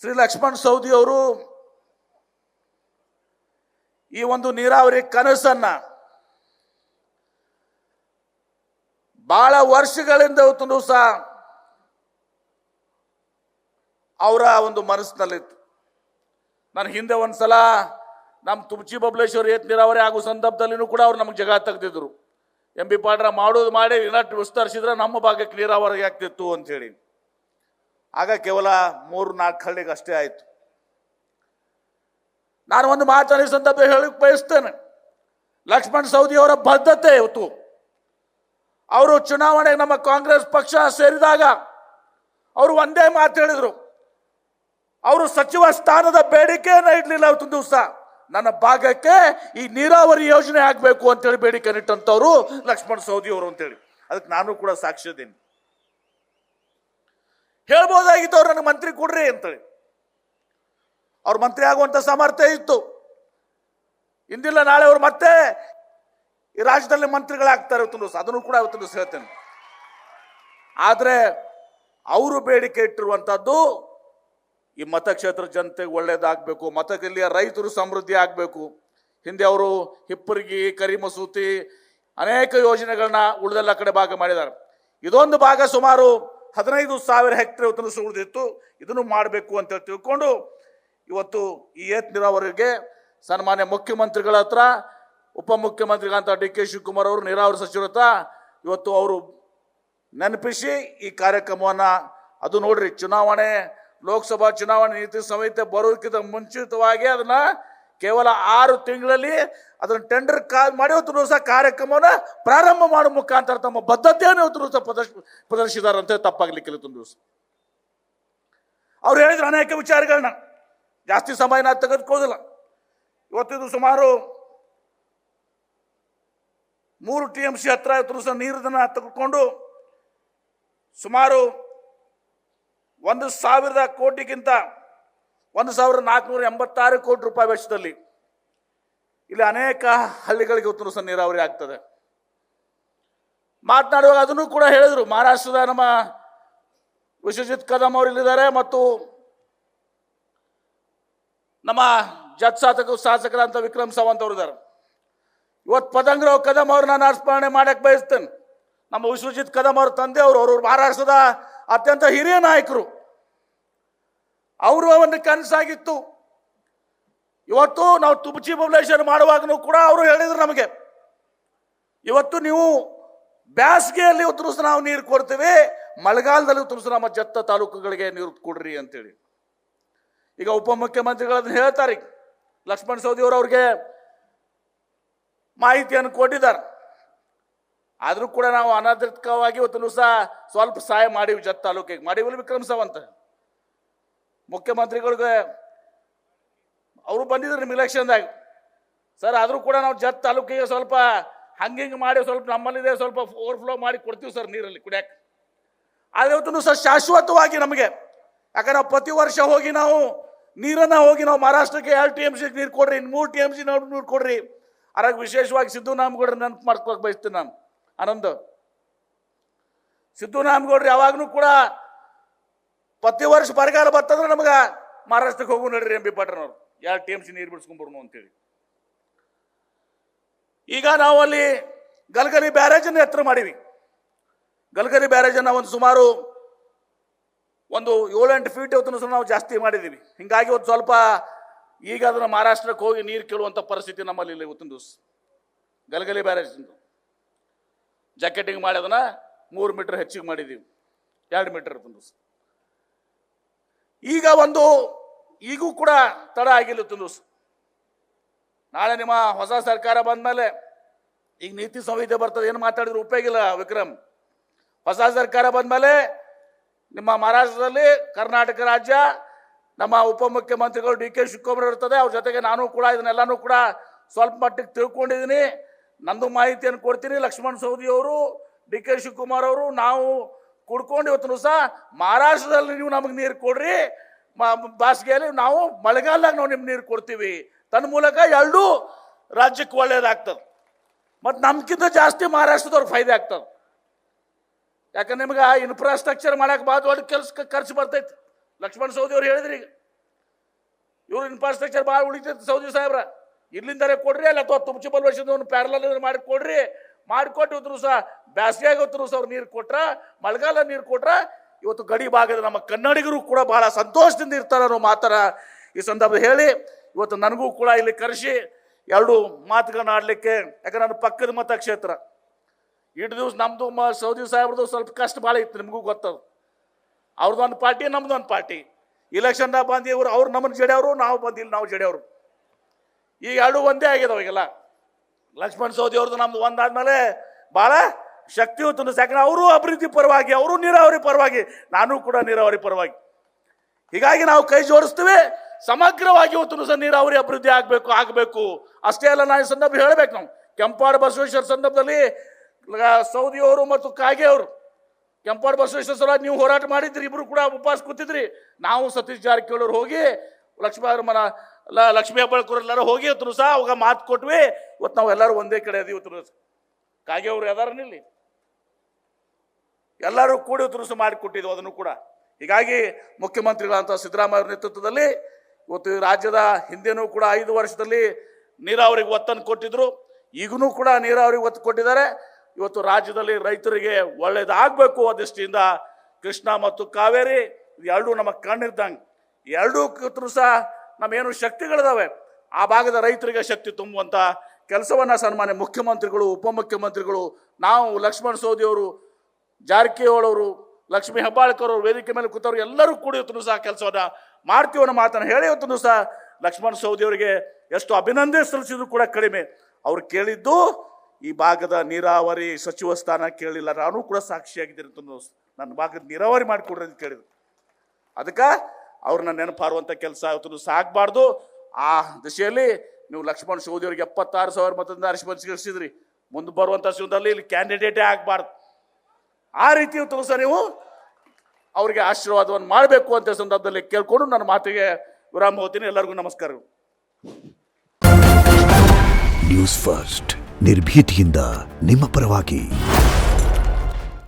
ಶ್ರೀ ಲಕ್ಷ್ಮಣ್ ಸವದಿ ಅವರು ಈ ಒಂದು ನೀರಾವರಿ ಕನಸನ್ನ ಬಹಳ ವರ್ಷಗಳಿಂದ ಇವತ್ತು ಸಹ ಅವರ ಒಂದು ಮನಸ್ಸಿನಲ್ಲಿತ್ತು. ನಾನು ಹಿಂದೆ ಒಂದ್ಸಲ ನಮ್ಮ ತುಮಚಿ ಬಬಲೇಶ್ವರ ಏತ್ ನೀರಾವರಿ ಆಗೋ ಸಂದರ್ಭದಲ್ಲಿನೂ ಕೂಡ ಅವ್ರು ನಮಗೆ ಜಗ ತೆಗೆದಿದ್ರು. ಎಂ ಬಿ ಪಾಡ್ರ ಮಾಡೋದು ಮಾಡಿ ಇನ್ನಷ್ಟು ವಿಸ್ತರಿಸಿದ್ರೆ ನಮ್ಮ ಭಾಗಕ್ಕೆ ನೀರಾವರಿ ಆಗ್ತಿತ್ತು ಅಂತ ಹೇಳಿ. ಆಗ ಕೇವಲ 3-4 ಹಳ್ಳಿಗೆ ಅಷ್ಟೇ ಆಯ್ತು. ನಾನು ಒಂದು ಮಾತನ್ನ ಈ ಸಂದರ್ಭ ಹೇಳಕ್ಕೆ ಬಯಸ್ತೇನೆ. ಲಕ್ಷ್ಮಣ್ ಸವದಿ ಅವರ ಬದ್ಧತೆ ಇವತ್ತು ಅವರು ಚುನಾವಣೆಗೆ ನಮ್ಮ ಕಾಂಗ್ರೆಸ್ ಪಕ್ಷ ಸೇರಿದಾಗ ಅವರು ಒಂದೇ ಮಾತು ಹೇಳಿದ್ರು. ಅವರು ಸಚಿವ ಸ್ಥಾನದ ಬೇಡಿಕೆಯನ್ನು ಇಡ್ಲಿಲ್ಲ. ಇವತ್ತು ದಿವಸ ನನ್ನ ಭಾಗಕ್ಕೆ ಈ ನೀರಾವರಿ ಯೋಜನೆ ಆಗಬೇಕು ಅಂತೇಳಿ ಬೇಡಿಕೆ ಇಟ್ಟಂತವ್ರು ಲಕ್ಷ್ಮಣ್ ಸವದಿ ಅವರು ಅಂತೇಳಿ. ಅದಕ್ಕೆ ನಾನು ಕೂಡ ಸಾಕ್ಷಿದ್ದೀನಿ. ಹೇಳ್ಬೋದಾಗಿತ್ತು ಅವ್ರು ನನಗೆ ಮಂತ್ರಿ ಕೊಡ್ರಿ ಅಂತೇಳಿ. ಅವ್ರು ಮಂತ್ರಿ ಆಗುವಂತ ಸಾಮರ್ಥ್ಯ ಇತ್ತು. ಇಂದಿಲ್ಲ ನಾಳೆ ಅವರು ಮತ್ತೆ ಈ ರಾಜ್ಯದಲ್ಲಿ ಮಂತ್ರಿಗಳಾಗ್ತಾರೆ ಇವತ್ತು ದಿವಸ. ಅದನ್ನು ಕೂಡ ಇವತ್ತು ದಿವಸ ಹೇಳ್ತೇನೆ. ಆದ್ರೆ ಅವರು ಬೇಡಿಕೆ ಇಟ್ಟಿರುವಂತದ್ದು ಈ ಮತಕ್ಷೇತ್ರ ಜನತೆಗೆ ಒಳ್ಳೇದಾಗಬೇಕು, ಮತಗಲ್ಲಿಯ ರೈತರು ಸಮೃದ್ಧಿ ಆಗಬೇಕು. ಹಿಂದೆ ಅವರು ಹಿಪ್ಪರಗಿ, ಕರಿಮಸೂತಿ ಅನೇಕ ಯೋಜನೆಗಳನ್ನ ಉಳಿದೆಲ್ಲ ಕಡೆ ಭಾಗ ಮಾಡಿದ್ದಾರೆ. ಇದೊಂದು ಭಾಗ ಸುಮಾರು 15,000 ಹೆಕ್ಟೇರ್ ಇವತ್ತು ಉಳಿದಿತ್ತು. ಇದನ್ನು ಮಾಡಬೇಕು ಅಂತ ತಿಳ್ಕೊಂಡು ಇವತ್ತು ಈ ಏತ್ ನೀರಾವರಿಗೆ ಸನ್ಮಾನ್ಯ ಮುಖ್ಯಮಂತ್ರಿಗಳ ಹತ್ರ, ಉಪಮುಖ್ಯಮಂತ್ರಿಗಳಂತ ಡಿ ಕೆ ಶಿವಕುಮಾರ್ ಅವರು ನೀರಾವರಿ ಸಚಿವರ ಹತ್ರ ಇವತ್ತು ಅವರು ನೆನಪಿಸಿ ಈ ಕಾರ್ಯಕ್ರಮವನ್ನ, ಅದು ನೋಡ್ರಿ, ಚುನಾವಣೆ ಲೋಕಸಭಾ ಚುನಾವಣೆ ನೀತಿ ಸಂಹಿತೆ ಬರೋದಕ್ಕಿಂತ ಮುಂಚಿತವಾಗಿ ಅದನ್ನ ಕೇವಲ 6 ತಿಂಗಳಲ್ಲಿ ಅದನ್ನ ಟೆಂಡರ್ ಮಾಡಿ ಇವತ್ತು ಸಹ ಕಾರ್ಯಕ್ರಮವನ್ನ ಪ್ರಾರಂಭ ಮಾಡುವ ಮುಖಾಂತರ ತಮ್ಮ ಬದ್ಧತೆಯನ್ನು ಇವತ್ತು ಸಹ ಪ್ರದರ್ಶಿಸಿದಾರಂತೆ ತಪ್ಪಾಗ್ಲಿಕ್ಕಿಲ್ಲ. ದಿವಸ ಅವ್ರು ಹೇಳಿದ್ರು ಅನೇಕ ವಿಚಾರಗಳನ್ನ, ಜಾಸ್ತಿ ಸಮಯ ನಾನು ತೆಗೆದುಕೊಳ್ಳೋದಿಲ್ಲ. ಇವತ್ತಿದು ಸುಮಾರು 3 TMC ಹತ್ರ ಇವತ್ತು ಸಹ ನೀರನ್ನ ತೆಗೆದುಕೊಂಡು ಸುಮಾರು 1,000 ಕೋಟಿಗಿಂತ 1,486 ಕೋಟಿ ರೂಪಾಯಿ ವೆಚ್ಚದಲ್ಲಿ ಇಲ್ಲಿ ಅನೇಕ ಹಳ್ಳಿಗಳಿಗೆ ಇವತ್ತು ಸಹ ನೀರಾವರಿ ಆಗ್ತದೆ. ಮಾತನಾಡುವಾಗ ಅದನ್ನು ಕೂಡ ಹೇಳಿದ್ರು. ಮಹಾರಾಷ್ಟ್ರದ ನಮ್ಮ ವಿಶ್ವಜಿತ್ ಕದಮ್ ಅವರು ಇಲ್ಲಿದ್ದಾರೆ ಮತ್ತು ನಮ್ಮ ಜತ್ ಶಾಸಕರಂತ ವಿಕ್ರಮ್ ಸಾವಂತ್ ಅವರು ಇದ್ದಾರೆ. ಇವತ್ತು ಪದಂಗರಾವ್ ಕದಮ್ ಅವ್ರನ್ನ ನಾನು ಸ್ಮರಣೆ ಮಾಡಕ್ಕೆ ಬಯಸ್ತೇನೆ. ನಮ್ಮ ವಿಶ್ವಜಿತ್ ಕದಮ್ ಅವ್ರ ತಂದೆ ಅವರು ಮಹಾರಾಷ್ಟ್ರದ ಅತ್ಯಂತ ಹಿರಿಯ ನಾಯಕರು. ಅವರು ಒಂದು ಕನಸಾಗಿತ್ತು. ಇವತ್ತು ನಾವು ತುಮಚಿ ಬಬಲೇಶ್ವರ ಮಾಡುವಾಗನೂ ಕೂಡ ಅವರು ಹೇಳಿದ್ರು ನಮಗೆ, ಇವತ್ತು ನೀವು ಬ್ಯಾಸಿಗೆಯಲ್ಲಿ ಉತ್ತರಿಸ ನಾವು ನೀರು ಕೊಡ್ತೀವಿ, ಮಳೆಗಾಲದಲ್ಲಿ ಉತ್ತರಿಸ ನಮ್ಮ ಜತ್ತ ತಾಲೂಕುಗಳಿಗೆ ನೀರು ಕೊಡ್ರಿ ಅಂತೇಳಿ. ಈಗ ಉಪಮುಖ್ಯಮಂತ್ರಿಗಳನ್ನ ಹೇಳ್ತಾರೆ, ಲಕ್ಷ್ಮಣ್ ಸವದಿ ಅವರು ಅವ್ರಿಗೆ ಮಾಹಿತಿಯನ್ನು ಕೊಟ್ಟಿದ್ದಾರೆ. ಆದರೂ ಕೂಡ ನಾವು ಅನಧಿಕೃತವಾಗಿ ಇವತ್ತು ಸಹ ಸ್ವಲ್ಪ ಸಹಾಯ ಮಾಡಿವಿ ಜತ್ ತಾಲೂಕಿಗೆ, ಮಾಡಿವಲ್ಲಿ ವಿಕ್ರಮ್ ಸಾವಂತ್ ಮುಖ್ಯಮಂತ್ರಿಗಳಿಗೆ ಅವರು ಬಂದಿದ್ರು ನಿಮ್ಮ ಇಲೆಕ್ಷನ್ದಾಗ. ಸರ್ ಆದರೂ ಕೂಡ ನಾವು ಜತ್ ತಾಲೂಕಿಗೆ ಸ್ವಲ್ಪ ಹಂಗಿಂಗೆ ಮಾಡಿ ಸ್ವಲ್ಪ ನಮ್ಮಲ್ಲಿದೆ ಸ್ವಲ್ಪ ಓವರ್ಫ್ಲೋ ಮಾಡಿ ಕೊಡ್ತೀವಿ ಸರ್ ನೀರಲ್ಲಿ ಕುಡಿಯಕ್ಕೆ. ಆದರೆ ಇವತ್ತು ಸಹ ಶಾಶ್ವತವಾಗಿ ನಮಗೆ, ಯಾಕಂದ್ರೆ ನಾವು ಪ್ರತಿ ವರ್ಷ ಹೋಗಿ ನಾವು ನೀರನ್ನು ಹೋಗಿ ನಾವು ಮಹಾರಾಷ್ಟ್ರಕ್ಕೆ 2 TMC ನೀರು ಕೊಡ್ರಿ, 3 TMC ನೀರು ಕೊಡ್ರಿ. ಅರಾಗ ವಿಶೇಷವಾಗಿ ಸಿದ್ದು ನಾಮಗೌಡ್ರ ನೆನಪು ಮಾಡ್ಕೋಕ್ ಬಯಸ್ತೀನಿ ನಾನು. ಆನಂದ್ ಸಿದ್ದು ನಾಮಗೌಡ್ರು ಯಾವಾಗಲೂ ಕೂಡ ಪ್ರತಿ ವರ್ಷ ಬರಗಾಲ ಬರ್ತಂದ್ರೆ ನಮಗೆ ಮಹಾರಾಷ್ಟ್ರಕ್ಕೆ ಹೋಗು ನಡ್ರಿ ಎಂ ಬಿ ಪಾಟ್ರನವ್ರು 2 TMC ನೀರು ಬಿಡಿಸ್ಕೊಂಡ್ಬರ್ನು ಅಂತೇಳಿ. ಈಗ ನಾವು ಅಲ್ಲಿ ಗಲಗಲಿ ಬ್ಯಾರೇಜನ್ನು ಎತ್ತರ ಮಾಡಿವಿ. ಗಲಗಲಿ ಬ್ಯಾರೇಜನ್ನು ಒಂದು ಸುಮಾರು 7-8 ಫೀಟ್ ಇವತ್ತು ನಾವು ಜಾಸ್ತಿ ಮಾಡಿದ್ದೀವಿ. ಹಿಂಗಾಗಿ ಒಂದು ಸ್ವಲ್ಪ ಈಗ ಅದನ್ನು ಮಹಾರಾಷ್ಟ್ರಕ್ಕೆ ಹೋಗಿ ನೀರು ಕೇಳುವಂಥ ಪರಿಸ್ಥಿತಿ ನಮ್ಮಲ್ಲಿ ಇಲ್ಲ. ಇವತ್ತಿನ ದಿವಸ ಗಲಗಲಿ ಬ್ಯಾರೇಜ್ ಜಾಕೆಟಿಂಗ್ ಮಾಡಿ ಅದನ್ನ 3 ಮೀಟರ್ ಹೆಚ್ಚಿಗೆ ಮಾಡಿದ್ದೀವಿ, 2 ಮೀಟರ್ ಇವತ್ತಿನ ದಿವಸ. ಈಗೂ ಕೂಡ ತಡ ಆಗಿಲ್ಲ ಇವತ್ತಿನ ದಿವಸ. ನಾಳೆ ನಿಮ್ಮ ಹೊಸ ಸರ್ಕಾರ ಬಂದ್ಮೇಲೆ ಈಗ ನೀತಿ ಸಂಹಿತೆ ಬರ್ತದೆ, ಏನು ಮಾತಾಡಿದ್ರು ಉಪಯೋಗಿಲ್ಲ ವಿಕ್ರಮ್. ಹೊಸ ಸರ್ಕಾರ ಬಂದ್ಮೇಲೆ ನಿಮ್ಮ ಮಹಾರಾಷ್ಟ್ರದಲ್ಲಿ ಕರ್ನಾಟಕ ರಾಜ್ಯ ನಮ್ಮ ಉಪಮುಖ್ಯಮಂತ್ರಿಗಳು ಡಿ ಕೆ ಶಿವಕುಮಾರ್ ಇರ್ತದೆ. ಅವ್ರ ಜೊತೆಗೆ ನಾನು ಕೂಡ ಇದನ್ನೆಲ್ಲಾನು ಕೂಡ ಸ್ವಲ್ಪ ಮಟ್ಟಿಗೆ ತಿಳ್ಕೊಂಡಿದ್ದೀನಿ. ನಂದು ಮಾಹಿತಿಯನ್ನು ಕೊಡ್ತೀನಿ. ಲಕ್ಷ್ಮಣ್ ಸವದಿ ಅವರು, ಡಿ ಕೆ ಶಿವಕುಮಾರ್ ಅವರು, ನಾವು ಕುಡ್ಕೊಂಡು ಇವತ್ತು ಸಹ ಮಹಾರಾಷ್ಟ್ರದಲ್ಲಿ ನೀವು ನಮಗೆ ನೀರು ಕೊಡ್ರಿ, ಬೇಸಿಗೆಯಲ್ಲಿ ನಾವು ಮಳೆಗಾಲದಾಗ ನಾವು ನಿಮ್ಗೆ ನೀರು ಕೊಡ್ತೀವಿ. ತನ್ನ ಮೂಲಕ 2 ರಾಜ್ಯಕ್ಕೆ ಒಳ್ಳೇದಾಗ್ತದೆ ಮತ್ತು ನಮ್ಗಿಂತ ಜಾಸ್ತಿ ಮಹಾರಾಷ್ಟ್ರದವ್ರಿಗೆ ಫೈದೆ ಆಗ್ತದೆ. ಯಾಕಂದ್ರೆ ನಿಮ್ಗೆ ಇನ್ಫ್ರಾಸ್ಟ್ರಕ್ಚರ್ ಮಾಡಕ್ಕೆ ಭಾಳ ದೊಡ್ಡ ಕೆಲಸ ಖರ್ಚು ಬರ್ತೈತಿ. ಲಕ್ಷ್ಮಣ್ ಸವದಿ ಅವ್ರು ಹೇಳಿದ್ರಿ, ಇವ್ರು ಇನ್ಫ್ರಾಸ್ಟ್ರಕ್ಚರ್ ಭಾಳ ಉಳಿತೈತೆ ಸೌದಿ ಸಾಹೇಬ್ರ, ಇಲ್ಲಿಂದರೆ ಕೊಡ್ರಿ, ಅಲ್ಲ ಅಥವಾ ತುಮಚಿ ವರ್ಷದ ಒಂದು ಪ್ಯಾರಲಲ್ ಮಾಡಿ ಕೊಡ್ರಿ, ಮಾಡಿಕೊಟ್ಟು ಇವತ್ತು ಸಹ ಬ್ಯಾಸಿಗೆ ಆಗೋತ್ರು ಸಹ ಅವ್ರು ನೀರು ಕೊಟ್ರ, ಮಳೆಗಾಲ ನೀರು ಕೊಟ್ರ, ಇವತ್ತು ಗಡಿ ಭಾಗದ ನಮ್ಮ ಕನ್ನಡಿಗರು ಕೂಡ ಬಹಳ ಸಂತೋಷದಿಂದ ಇರ್ತಾರೆ ಅನ್ನೋ ಮಾತರ ಈ ಸಂದರ್ಭ ಹೇಳಿ, ಇವತ್ತು ನನಗೂ ಕೂಡ ಇಲ್ಲಿ ಕರೆಸಿ ಎರಡು ಮಾತುಗಳನ್ನ ಆಡಲಿಕ್ಕೆ, ಯಾಕಂದ್ರೆ ನನ್ನ ಪಕ್ಕದ ಮತಕ್ಷೇತ್ರ, ಇಷ್ಟು ದಿವಸ ನಮ್ಮದು ಸೌದಿ ಸಾಹೇಬ್ರದ್ದು ಸ್ವಲ್ಪ ಕಷ್ಟ ಭಾಳ ಇತ್ತು, ನಿಮಗೂ ಗೊತ್ತದು. ಅವ್ರದ್ದು ಒಂದು ಪಾರ್ಟಿ, ನಮ್ದು ಒಂದು ಪಾರ್ಟಿ. ಇಲೆಕ್ಷನ್ದಾಗ ಬಂದು ಇವರು ಅವ್ರು ನಮ್ಮನ್ನು ಜಡ್ಯವರು, ನಾವು ಬಂದಿಲ್ಲ ನಾವು ಜಡ್ಯವರು. ಈಗ ಎರಡು ಒಂದೇ ಆಗಿದೆ ಅವಾಗೆಲ್ಲ. ಲಕ್ಷ್ಮಣ್ ಸವದಿ ಅವ್ರದ್ದು ನಮ್ದು ಒಂದಾದ್ಮೇಲೆ ಭಾಳ ಶಕ್ತಿಯುತ, ಯಾಕಂದ್ರೆ ಅವರು ಅಭಿವೃದ್ಧಿ ಪರವಾಗಿ, ಅವರು ನೀರಾವರಿ ಪರವಾಗಿ, ನಾನು ಕೂಡ ನೀರಾವರಿ ಪರವಾಗಿ. ಹೀಗಾಗಿ ನಾವು ಕೈ ಜೋಡಿಸ್ತೀವಿ, ಸಮಗ್ರವಾಗಿ ಇವತ್ತು ಸಹ ನೀರಾವರಿ ಅಭಿವೃದ್ಧಿ ಆಗಬೇಕು. ಅಷ್ಟೇ ಅಲ್ಲ, ನಾನು ಈ ಸಂದರ್ಭ ಹೇಳಬೇಕು, ನಾವು ಕೆಂಪಾಡ ಬಸವೇಶ್ವರ ಸಂದರ್ಭದಲ್ಲಿ ಸೌದಿಯವರು ಮತ್ತು ಕಾಗೆ ಅವರು, ಕೆಂಪಾಡ ಬಸವೇಶ್ವರ ಸಲ ನೀವು ಹೋರಾಟ ಮಾಡಿದ್ರಿ, ಇಬ್ರು ಕೂಡ ಉಪವಾಸ ಕೂತಿದ್ರಿ. ನಾವು ಸತೀಶ್ ಜಾರಕಿಹೊಳಿ ಅವರು ಹೋಗಿ ಲಕ್ಷ್ಮೀ ಹೆಬ್ಬಾಳ್ಕರ್ ಎಲ್ಲರೂ ಹೋಗಿ ಇವತ್ತು ಸಹ ಅವಾಗ ಮಾತು ಕೊಟ್ವಿ. ಇವತ್ತು ನಾವು ಎಲ್ಲರೂ ಒಂದೇ ಕಡೆ ಅದೀವಿ. ಇವತ್ತು ಕಾಗೆ ಅವರು ಯಾವ್ದಾರನಿಲ್ಲಿ ಎಲ್ಲರೂ ಕೂಡಿ ಇವತ್ತು ಮಾಡಿಕೊಟ್ಟಿದ್ವು ಅದನ್ನು ಕೂಡ. ಹೀಗಾಗಿ ಮುಖ್ಯಮಂತ್ರಿಗಳಂತ ಸಿದ್ದರಾಮಯ್ಯ ಅವರ ನೇತೃತ್ವದಲ್ಲಿ ಇವತ್ತು ರಾಜ್ಯದ ಹಿಂದೆನೂ ಕೂಡ 5 ವರ್ಷದಲ್ಲಿ ನೀರಾವರಿಗೆ ಒತ್ತನ್ನು ಕೊಟ್ಟಿದ್ರು, ಈಗೂ ಕೂಡ ನೀರಾವರಿಗೆ ಒತ್ತು ಕೊಟ್ಟಿದ್ದಾರೆ. ಇವತ್ತು ರಾಜ್ಯದಲ್ಲಿ ರೈತರಿಗೆ ಒಳ್ಳೇದಾಗಬೇಕು ಆ ದೃಷ್ಟಿಯಿಂದ ಕೃಷ್ಣ ಮತ್ತು ಕಾವೇರಿ ಎರಡೂ ನಮ್ಮ ಕಣ್ಣಿದ್ದಂಗೆ, ಎರಡೂ ಸಹ ನಮ್ಮೇನು ಶಕ್ತಿಗಳಿದಾವೆ ಆ ಭಾಗದ ರೈತರಿಗೆ ಶಕ್ತಿ ತುಂಬುವಂಥ ಕೆಲಸವನ್ನು ಸನ್ಮಾನ್ಯ ಮುಖ್ಯಮಂತ್ರಿಗಳು, ಉಪಮುಖ್ಯಮಂತ್ರಿಗಳು, ನಾವು ಲಕ್ಷ್ಮಣ್ ಸವದಿಯವರು, ಜಾರಕಿಹೊಳಿ ಅವರು, ಲಕ್ಷ್ಮೀ ಹೆಬ್ಬಾಳ್ಕರ್ ಅವರು, ವೇದಿಕೆ ಮೇಲೆ ಕೂತವರು ಎಲ್ಲರೂ ಕೂಡ ಇವತ್ತು ಸಹ ಕೆಲಸವನ್ನು ಮಾಡ್ತೀವಿ ಅನ್ನೋ ಮಾತನ್ನು ಹೇಳಿ ಇವತ್ತು ಸಹ ಲಕ್ಷ್ಮಣ್ ಸವದಿಯವರಿಗೆ ಎಷ್ಟು ಅಭಿನಂದನೆ ಸಲ್ಲಿಸಿದ್ರು ಕೂಡ ಕಡಿಮೆ. ಅವ್ರು ಕೇಳಿದ್ದು ಈ ಭಾಗದ ನೀರಾವರಿ ಸಚಿವ ಸ್ಥಾನ ಕೇಳಿಲ್ಲ, ನಾನು ಕೂಡ ಸಾಕ್ಷಿಯಾಗಿದ್ದೀನಿ. ನನ್ನ ಭಾಗದ ನೀರಾವರಿ ಮಾಡಿಕೊಡ್ರಿ ಅಂತ ಕೇಳಿದ್ರು. ಅದಕ್ಕೆ ಅವ್ರನ್ನ ನೆನಪಾರುವಂಥ ಕೆಲಸ ಇವತ್ತು ಸಾಗಬಾರ್ದು. ಆ ದಿಶೆಯಲ್ಲಿ ನೀವು ಲಕ್ಷ್ಮಣ್ ಸವದಿಯವರಿಗೆ 76,000 ಮತದಿಂದ ಆರಿಸಿದ್ರಿ. ಮುಂದೆ ಬರುವಂಥ ಸಂದರ್ಭದಲ್ಲಿ ಇಲ್ಲಿ ಕ್ಯಾಂಡಿಡೇಟೇ ಆಗಬಾರ್ದು. ಆ ರೀತಿ ಇವತ್ತು ಸಹ ನೀವು ಅವರಿಗೆ ಆಶೀರ್ವಾದವನ್ನು ಮಾಡಬೇಕು ಅಂತ ಸಂದರ್ಭದಲ್ಲಿ ಕೇಳ್ಕೊಂಡು ನನ್ನ ಮಾತಿಗೆ ವಿರಾಮ ಹೋಗ್ತೀನಿ. ಎಲ್ಲರಿಗೂ ನಮಸ್ಕಾರಗಳು. ನ್ಯೂಸ್ ಫಸ್ಟ್, ನಿರ್ಭೀತಿಯಿಂದ ನಿಮ್ಮ ಪರವಾಗಿ.